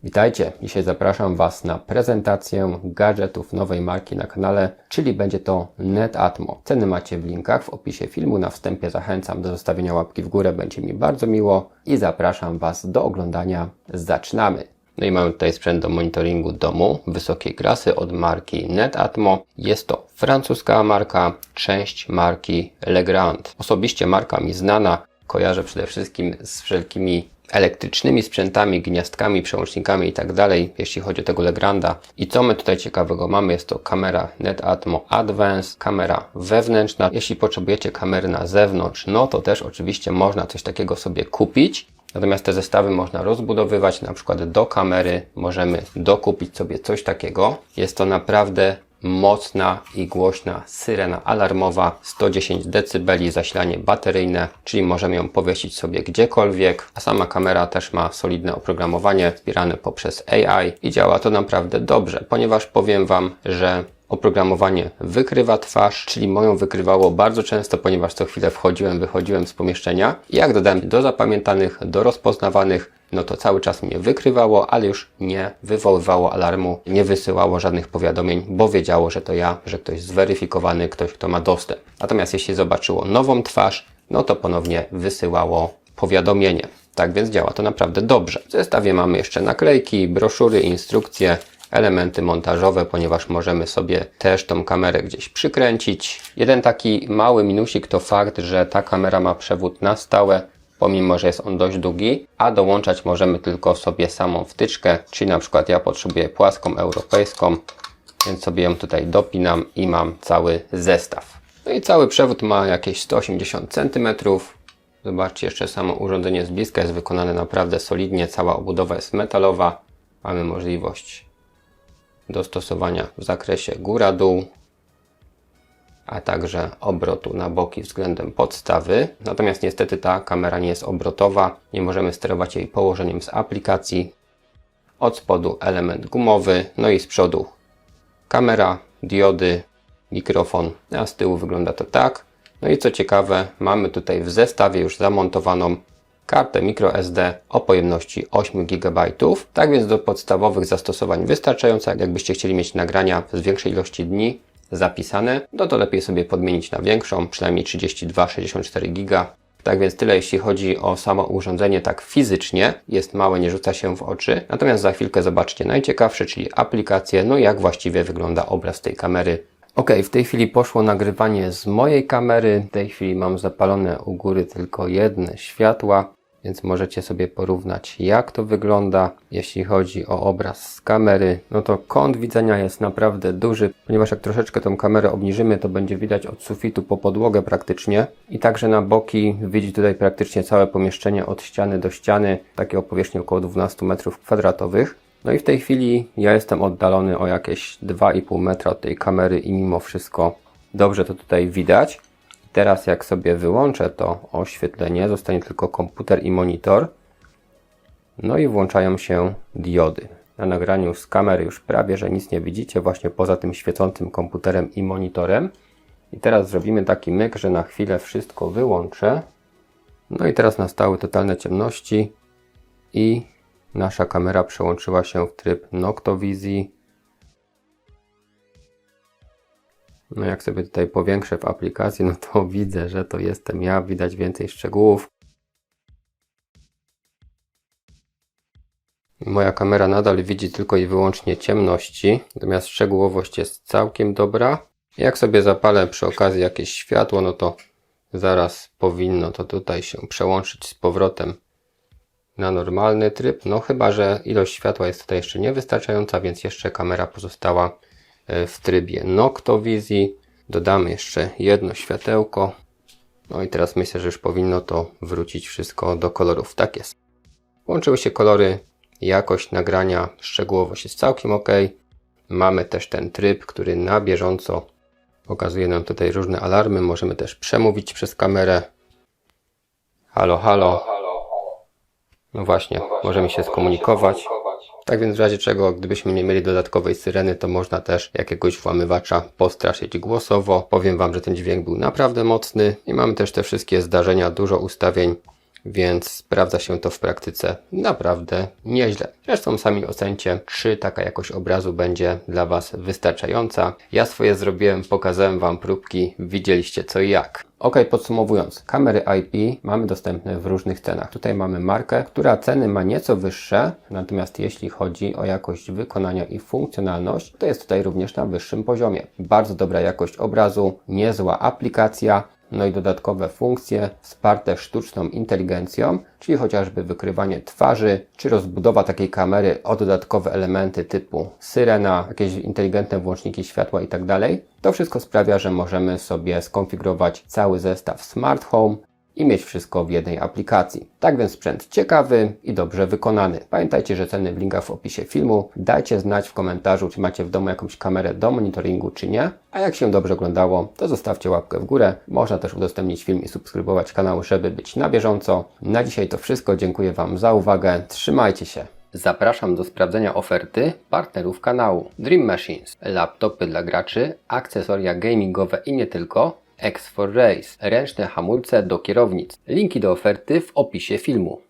Witajcie! Dzisiaj zapraszam Was na prezentację gadżetów nowej marki na kanale, czyli będzie to Netatmo. Ceny macie w linkach w opisie filmu. Na wstępie zachęcam do zostawienia łapki w górę, będzie mi bardzo miło i zapraszam Was do oglądania. Zaczynamy! No i mamy tutaj sprzęt do monitoringu domu wysokiej klasy od marki Netatmo. Jest to francuska marka, część marki Legrand. Osobiście marka mi znana, kojarzę przede wszystkim z wszelkimi elektrycznymi sprzętami, gniazdkami, przełącznikami i tak dalej, jeśli chodzi o tego Legranda. I co my tutaj ciekawego mamy? Jest to kamera Netatmo Advance, kamera wewnętrzna. Jeśli potrzebujecie kamery na zewnątrz, no to też oczywiście można coś takiego sobie kupić. Natomiast te zestawy można rozbudowywać, na przykład do kamery możemy dokupić sobie coś takiego. Jest to naprawdę mocna i głośna syrena alarmowa, 110 dB, zasilanie bateryjne, czyli możemy ją powiesić sobie gdziekolwiek, a sama kamera też ma solidne oprogramowanie wspierane poprzez AI i działa to naprawdę dobrze, ponieważ powiem Wam, że oprogramowanie wykrywa twarz, czyli moją wykrywało bardzo często, ponieważ co chwilę wychodziłem z pomieszczenia i jak dodałem do zapamiętanych, do rozpoznawanych, no to cały czas mnie wykrywało, ale już nie wywoływało alarmu, nie wysyłało żadnych powiadomień, bo wiedziało, że to ja, że ktoś zweryfikowany, ktoś, kto ma dostęp. Natomiast jeśli zobaczyło nową twarz, no to ponownie wysyłało powiadomienie. Tak więc działa to naprawdę dobrze. W zestawie mamy jeszcze naklejki, broszury, instrukcje, elementy montażowe, ponieważ możemy sobie też tą kamerę gdzieś przykręcić. Jeden taki mały minusik to fakt, że ta kamera ma przewód na stałe, pomimo że jest on dość długi, a dołączać możemy tylko sobie samą wtyczkę, czyli na przykład ja potrzebuję płaską europejską, więc sobie ją tutaj dopinam i mam cały zestaw. No i cały przewód ma jakieś 180 cm. Zobaczcie, jeszcze samo urządzenie z bliska jest wykonane naprawdę solidnie, cała obudowa jest metalowa. Mamy możliwość dostosowania w zakresie góra-dół, a także obrotu na boki względem podstawy. Natomiast niestety ta kamera nie jest obrotowa, nie możemy sterować jej położeniem z aplikacji. Od spodu element gumowy, no i z przodu kamera, diody, mikrofon, a z tyłu wygląda to tak. No i co ciekawe, mamy tutaj w zestawie już zamontowaną kartę microSD o pojemności 8 GB. Tak więc do podstawowych zastosowań wystarczająca. Jakbyście chcieli mieć nagrania z większej ilości dni zapisane, no to lepiej sobie podmienić na większą, przynajmniej 32-64 GB. Tak więc tyle, jeśli chodzi o samo urządzenie, tak fizycznie jest małe, nie rzuca się w oczy. Natomiast za chwilkę zobaczcie najciekawsze, czyli aplikacje, no i jak właściwie wygląda obraz tej kamery. Ok, w tej chwili poszło nagrywanie z mojej kamery. W tej chwili mam zapalone u góry tylko jedne światła, więc możecie sobie porównać, jak to wygląda. Jeśli chodzi o obraz z kamery, no to kąt widzenia jest naprawdę duży, ponieważ jak troszeczkę tą kamerę obniżymy, to będzie widać od sufitu po podłogę praktycznie. I także na boki widzi tutaj praktycznie całe pomieszczenie od ściany do ściany, takie o powierzchni około 12 m². No i w tej chwili ja jestem oddalony o jakieś 2,5 metra od tej kamery i mimo wszystko dobrze to tutaj widać. Teraz jak sobie wyłączę to oświetlenie, zostanie tylko komputer i monitor. No i włączają się diody. Na nagraniu z kamery już prawie, że nic nie widzicie, właśnie poza tym świecącym komputerem i monitorem. I teraz zrobimy taki myk, że na chwilę wszystko wyłączę. No i teraz nastały totalne ciemności i nasza kamera przełączyła się w tryb Noctovizji. No jak sobie tutaj powiększę w aplikacji, no to widzę, że to jestem ja, widać więcej szczegółów. Moja kamera nadal widzi tylko i wyłącznie ciemności, natomiast szczegółowość jest całkiem dobra. Jak sobie zapalę przy okazji jakieś światło, no to zaraz powinno to tutaj się przełączyć z powrotem na normalny tryb. No chyba że ilość światła jest tutaj jeszcze niewystarczająca, więc jeszcze kamera pozostała w trybie Noctovizji. Dodamy jeszcze jedno światełko. No i teraz myślę, że już powinno to wrócić wszystko do kolorów. Tak jest. Łączyły się kolory, jakość nagrania, szczegółowość jest całkiem ok. Mamy też ten tryb, który na bieżąco pokazuje nam tutaj różne alarmy. Możemy też przemówić przez kamerę. Halo, halo. No właśnie, możemy się skomunikować. Tak więc w razie czego, gdybyśmy nie mieli dodatkowej syreny, to można też jakiegoś włamywacza postraszyć głosowo. Powiem Wam, że ten dźwięk był naprawdę mocny i mamy też te wszystkie zdarzenia, dużo ustawień więc sprawdza się to w praktyce naprawdę nieźle. Zresztą sami ocencie, czy taka jakość obrazu będzie dla Was wystarczająca. Ja swoje zrobiłem, pokazałem Wam próbki, widzieliście co i jak. Ok, podsumowując, kamery IP mamy dostępne w różnych cenach. Tutaj mamy markę, która ceny ma nieco wyższe, natomiast jeśli chodzi o jakość wykonania i funkcjonalność, to jest tutaj również na wyższym poziomie. Bardzo dobra jakość obrazu, niezła aplikacja, no i dodatkowe funkcje wsparte sztuczną inteligencją, czyli chociażby wykrywanie twarzy, czy rozbudowa takiej kamery o dodatkowe elementy typu syrena, jakieś inteligentne włączniki światła itd. To wszystko sprawia, że możemy sobie skonfigurować cały zestaw Smart Home i mieć wszystko w jednej aplikacji. Tak więc sprzęt ciekawy i dobrze wykonany. Pamiętajcie, że ceny w linkach w opisie filmu. Dajcie znać w komentarzu, czy macie w domu jakąś kamerę do monitoringu, czy nie. A jak się dobrze oglądało, to zostawcie łapkę w górę. Można też udostępnić film i subskrybować kanał, żeby być na bieżąco. Na dzisiaj to wszystko. Dziękuję Wam za uwagę. Trzymajcie się. Zapraszam do sprawdzenia oferty partnerów kanału. Dream Machines, laptopy dla graczy, akcesoria gamingowe i nie tylko, X4 Race, ręczne hamulce do kierownic. Linki do oferty w opisie filmu.